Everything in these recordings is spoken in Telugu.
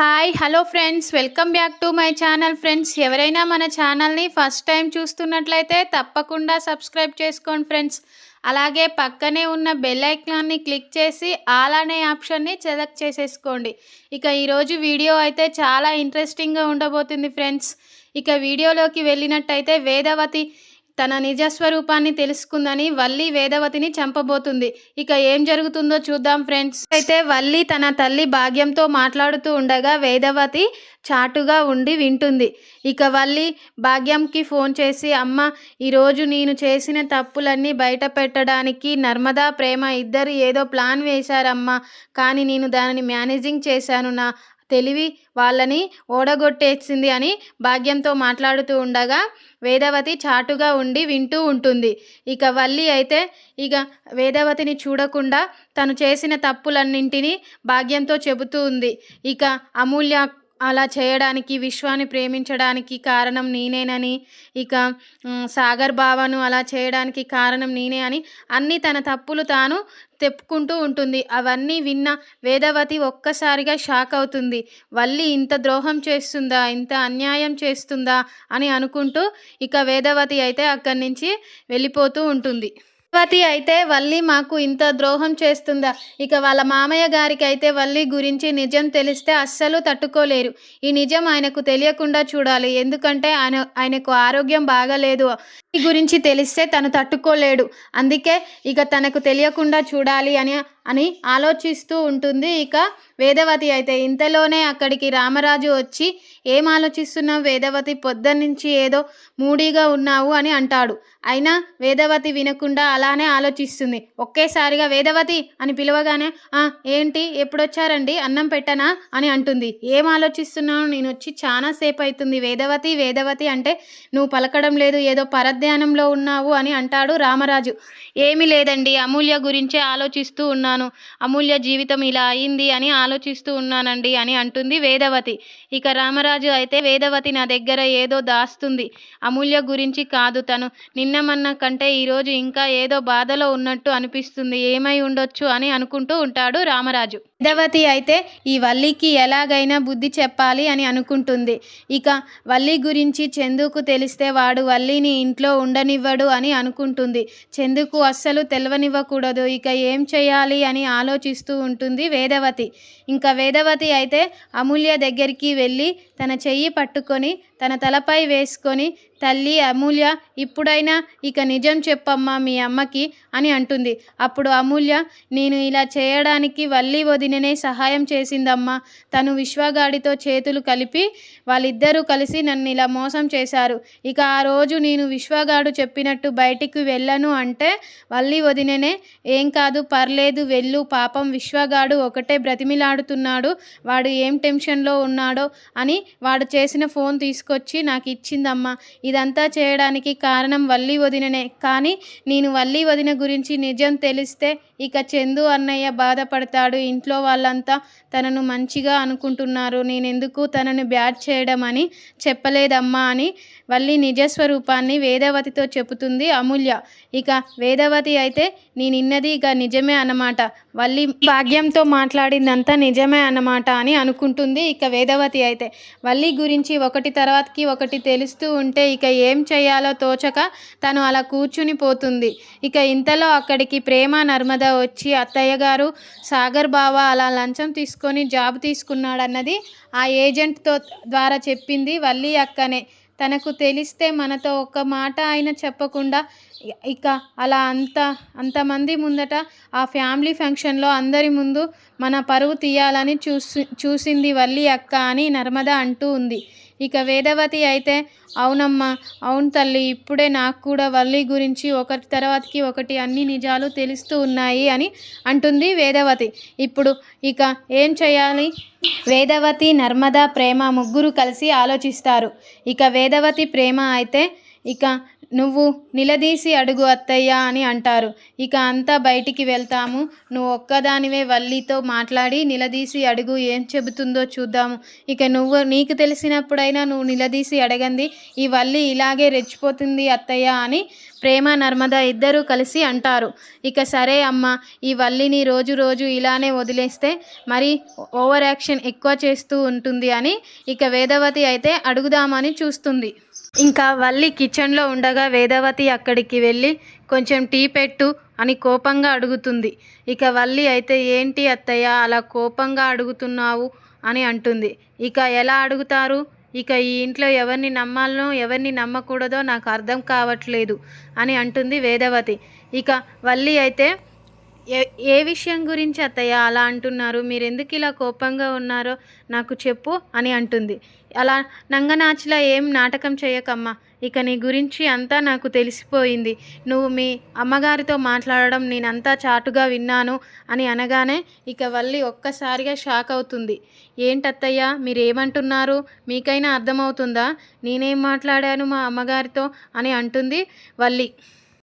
Hi hello friends, welcome back to my channel. Friends, ఎవరైనా మన ఛానల్ని ఫస్ట్ టైం చూస్తున్నట్లయితే తప్పకుండా సబ్స్క్రైబ్ చేసుకోండి ఫ్రెండ్స్. అలాగే పక్కనే ఉన్న బెల్ ఐకాన్ని క్లిక్ చేసి ఆల్ అనే ఆప్షన్ని సెలెక్ట్ చేసేసుకోండి. ఇక ఈరోజు వీడియో అయితే చాలా ఇంట్రెస్టింగ్గా ఉండబోతుంది ఫ్రెండ్స్. ఇక వీడియోలోకి వెళ్ళినట్టయితే వేదవతి తన నిజస్వరూపాన్ని తెలుసుకుందని వల్లి వేదవతిని చంపబోతుంది. ఇక ఏం జరుగుతుందో చూద్దాం ఫ్రెండ్స్. అయితే వల్లి తన తల్లి భాగ్యంతో మాట్లాడుతూ ఉండగా వేదవతి చాటుగా ఉండి వింటుంది. ఇక వల్లి భాగ్యంకి ఫోన్ చేసి, అమ్మ, ఈరోజు నేను చేసిన తప్పులన్నీ బయట పెట్టడానికి నర్మదా, ప్రేమ ఇద్దరు ఏదో ప్లాన్ వేశారమ్మా. కానీ నేను దానిని మేనేజింగ్ చేశాను. నా తెలివి వాళ్ళని ఓడగొట్టేసింది అని భాగ్యంతో మాట్లాడుతూ ఉండగా వేదవతి చాటుగా ఉండి వింటూ ఉంటుంది. ఇక వల్లి అయితే వేదవతిని చూడకుండా తను చేసిన తప్పులన్నింటినీ భాగ్యంతో చెబుతూ ఉంది. ఇక అమూల్య అలా చేయడానికి, విశ్వాన్ని ప్రేమించడానికి కారణం నేనేనని, ఇక సాగర్ బావను అలా చేయడానికి కారణం నేనే అని అన్నీ తన తప్పులు తాను చెప్పుకుంటూ ఉంటుంది. అవన్నీ విన్న వేదవతి ఒక్కసారిగా షాక్ అవుతుంది. వల్లి ఇంత ద్రోహం చేస్తుందా, ఇంత అన్యాయం చేస్తుందా అని అనుకుంటూ ఇక వేదవతి అయితే అక్కడి నుంచి వెళ్ళిపోతూ ఉంటుంది. వేదవతి అయితే వల్లి మాకు ఇంత ద్రోహం చేస్తుందా, ఇక వాళ్ళ మామయ్య గారికి అయితే వల్లి గురించి నిజం తెలిస్తే అస్సలు తట్టుకోలేరు. ఈ నిజం ఆయనకు తెలియకుండా చూడాలి, ఎందుకంటే ఆయనకు ఆరోగ్యం బాగాలేదు. ఈ గురించి తెలిస్తే తను తట్టుకోలేడు. అందుకే ఇక తనకు తెలియకుండా చూడాలి అని ఆలోచిస్తూ ఉంటుంది. ఇక వేదవతి అయితే ఇంతలోనే అక్కడికి రామరాజు వచ్చి, ఏం ఆలోచిస్తున్నావు వేదవతి, పొద్దున్నుంచి ఏదో మూడీగా ఉన్నావు అని అంటాడు. అయినా వేదవతి వినకుండా అలానే ఆలోచిస్తుంది. ఒకేసారిగా వేదవతి అని పిలవగానే, ఏంటి, ఎప్పుడొచ్చారండి, అన్నం పెట్టనా అని అంటుంది. ఏం ఆలోచిస్తున్నావు, నేను వచ్చి చాలా సేపు అవుతుంది. వేదవతి వేదవతి అంటే నువ్వు పలకడం లేదు, ఏదో పరధ్యానంలో ఉన్నావు అని అంటాడు రామరాజు. ఏమీ లేదండి, అమూల్య గురించే ఆలోచిస్తూ ఉన్నాను. అమూల్య జీవితం ఇలా అయింది అని ఆలోచిస్తూ ఉన్నానండి అని అంటుంది వేదవతి. ఇక రామరాజు అయితే, వేదవతి నా దగ్గర ఏదో దాస్తుంది, అమూల్య గురించి కాదు, తను నిన్నమన్న కంటే ఈరోజు ఇంకా ఏదో బాధలో ఉన్నట్టు అనిపిస్తుంది, ఏమై ఉండొచ్చు అని అనుకుంటూ ఉంటాడు రామరాజు. వేదవతి అయితే ఈ వల్లికి ఎలాగైనా బుద్ధి చెప్పాలి అని అనుకుంటుంది. ఇక వల్లి గురించి చందుకు తెలిస్తే వాడు వల్లిని ఇంట్లో ఉండనివ్వడు అని అనుకుంటుంది. చందుకు అస్సలు తెలవనివ్వకూడదు. ఇక ఏం చేయాలి అని ఆలోచిస్తూ ఉంటుంది వేదవతి. ఇంకా వేదవతి అయితే అమూల్య దగ్గరికి వెళ్ళి తన చెయ్యి పట్టుకొని తన తలపై వేసుకొని, తల్లి అమూల్య, ఇప్పుడైనా ఇక నిజం చెప్పమ్మా మీ అమ్మకి అని అంటుంది. అప్పుడు అమూల్య, నేను ఇలా చేయడానికి వల్లి వదిననే సహాయం చేసిందమ్మా. తను విశ్వగాడితో చేతులు కలిపి వాళ్ళిద్దరూ కలిసి నన్ను ఇలా మోసం చేశారు. ఇక ఆ రోజు నేను విశ్వగాడు చెప్పినట్టు బయటికి వెళ్ళను అంటే వల్లి వదిననే, ఏం కాదు, పర్లేదు వెళ్ళు, పాపం విశ్వగాడు ఒకటే బ్రతిమిలాడుతున్నాడు, వాడు ఏం టెన్షన్లో ఉన్నాడో అని వాడు చేసిన ఫోన్ తీసుకొచ్చి నాకు ఇచ్చిందమ్మా. ఇదంతా చేయడానికి కారణం వల్లి వదిననే. కానీ నేను వల్లి వదిన గురించి నిజం తెలిస్తే ఇక చందు అన్నయ్య బాధపడతాడు. ఇంట్లో వాళ్ళంతా తనను మంచిగా అనుకుంటున్నారు, నేనెందుకు తనను బ్యాడ్ చేయడం అని చెప్పలేదమ్మా అని వల్లి నిజస్వరూపాన్ని వేదవతితో చెబుతుంది అమూల్య. ఇక వేదవతి అయితే, నేనిన్నది ఇక నిజమే అన్నమాట, వల్లి భాగ్యంతో మాట్లాడిందంతా నిజమే అన్నమాట అని అనుకుంటుంది. ఇక వేదవతి అయితే వల్లి గురించి ఒకటి తర్వాతకి ఒకటి తెలుస్తూ ఉంటే ఇక ఏం చేయాలో తోచక తను అలా కూర్చుని పోతుంది. ఇక ఇంతలో అక్కడికి ప్రేమ, నర్మద వచ్చి, అత్తయ్య గారు, సాగర్ బావ అలా లంచం తీసుకొని జాబ్ తీసుకున్నాడన్నది ఆ ఏజెంట్తో ద్వారా చెప్పింది వల్లి అక్కనే. తనకు తెలిస్తే మనతో ఒక్క మాట అయినా చెప్పకుండా ఇక అలా అంతమంది ముందట ఆ ఫ్యామిలీ ఫంక్షన్లో అందరి ముందు మన పరువు తీయాలని చూసింది వల్లి అక్క అని నర్మద అంటూ ఉంది. ఇక వేదవతి అయితే, అవునమ్మా, అవును తల్లి, ఇప్పుడే నాకు కూడా వల్లి గురించి ఒకటి తర్వాతకి ఒకటి అన్ని నిజాలు తెలుస్తూ ఉన్నాయి అని అంటుంది వేదవతి. ఇప్పుడు ఇక ఏం చేయాలి? వేదవతి, నర్మద, ప్రేమ ముగ్గురు కలిసి ఆలోచిస్తారు. ఇక వేదవతి, ప్రేమ అయితే, ఇక నువ్వు నిలదీసి అడుగు అత్తయ్య అని అంటారు. ఇక అంతా బయటికి వెళ్తాము, నువ్వు ఒక్కదానివే వల్లితో మాట్లాడి నిలదీసి అడుగు, ఏం చెబుతుందో చూద్దాము. ఇక నీకు తెలిసినప్పుడైనా నువ్వు నిలదీసి అడగండి, ఈ వల్లి ఇలాగే రెచ్చిపోతుంది అత్తయ్య అని ప్రేమ నర్మద ఇద్దరూ కలిసి అంటారు, ఇక సరే అమ్మ, ఈ వల్లిని రోజు రోజు ఇలానే వదిలేస్తే మరి ఓవర్ యాక్షన్ ఎక్కువ చేస్తూ ఉంటుంది అని ఇక వేదవతి అయితే అడుగుదామని చూస్తుంది. ఇంకా వల్లి కిచెన్లో ఉండగా వేదవతి అక్కడికి వెళ్ళి కొంచెం టీ పెట్టు అని కోపంగా అడుగుతుంది. ఇక వల్లి అయితే ఏంటి అత్తయ్య అలా కోపంగా అడుగుతున్నావు అని అంటుంది. ఇక ఎలా అడుగుతారు, ఇక ఈ ఇంట్లో ఎవరిని నమ్మాలనో ఎవరిని నమ్మకూడదో నాకు అర్థం కావట్లేదు అని అంటుంది వేదవతి. ఇక వల్లి అయితే ఏ విషయం గురించి అత్తయ్య అలా అంటున్నారు, మీరు ఎందుకు ఇలా కోపంగా ఉన్నారో నాకు చెప్పు అని అంటుంది. అలా నంగనాచిలా ఏం నాటకం చేయకమ్మా, ఇక నీ గురించి అంతా నాకు తెలిసిపోయింది, నువ్వు మీ అమ్మగారితో మాట్లాడడం నేనంతా చాటుగా విన్నాను అని అనగానే ఇక వల్లి ఒక్కసారిగా షాక్ అవుతుంది. ఏంటత్తయ్య మీరేమంటున్నారు, మీకైనా అర్థమవుతుందా, నేనేం మాట్లాడాను మా అమ్మగారితో అని అంటుంది వల్లి.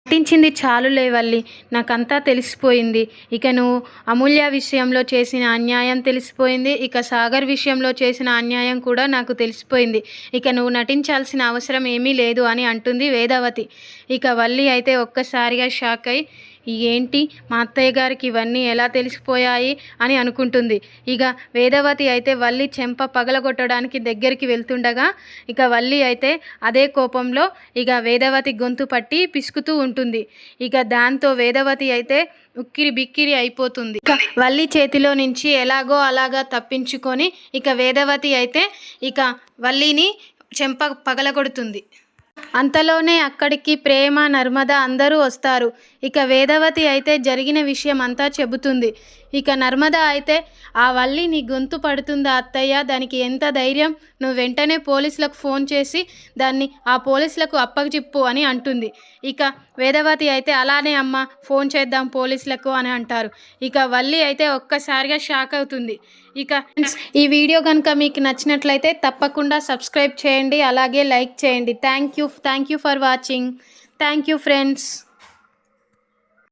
నటించింది చాలులే వల్లి, నాకంతా తెలిసిపోయింది. ఇక నువ్వు అమూల్య విషయంలో చేసిన అన్యాయం తెలిసిపోయింది, ఇక సాగర్ విషయంలో చేసిన అన్యాయం కూడా నాకు తెలిసిపోయింది. ఇక నువ్వు నటించాల్సిన అవసరం ఏమీ లేదు అని అంటుంది వేదవతి. ఇక వల్లి అయితే ఒక్కసారిగా షాక్ అయి ఏంటి మా అత్తయ్య గారికి ఇవన్నీ ఎలా తెలిసిపోయాయి అని అనుకుంటుంది. ఇక వేదవతి అయితే వల్లి చెంప పగలగొట్టడానికి దగ్గరికి వెళ్తుండగా ఇక వల్లి అయితే అదే కోపంలో ఇక వేదవతి గొంతు పట్టి పిసుకుతూ ఉంటుంది. ఇక దాంతో వేదవతి అయితే ఉక్కిరి బిక్కిరి అయిపోతుంది. ఇక వల్లి చేతిలో నుంచి ఎలాగో అలాగా తప్పించుకొని ఇక వేదవతి అయితే ఇక వల్లిని చెంప పగలగొడుతుంది. అంతలోనే అక్కడికి ప్రేమ నర్మద అందరూ వస్తారు. ఇక వేదవతి అయితే జరిగిన విషయం అంతా చెబుతుంది. ఇక నర్మద అయితే ఆ వల్లి నీ గొంతు పడుతుందా అత్తయ్య, దానికి ఎంత ధైర్యం, నువ్వు వెంటనే పోలీసులకు ఫోన్ చేసి దాన్ని ఆ పోలీసులకు అప్పగిప్పు అని అంటుంది. ఇక వేదవతి అయితే అలానే అమ్మ, ఫోన్ చేద్దాం పోలీసులకు అని అంటారు. ఇక వల్లి అయితే ఒక్కసారిగా షాక్ అవుతుంది. ఇక ఈ వీడియో కనుక మీకు నచ్చినట్లయితే తప్పకుండా సబ్స్క్రైబ్ చేయండి, అలాగే లైక్ చేయండి. Thank you for watching. Thank you friends.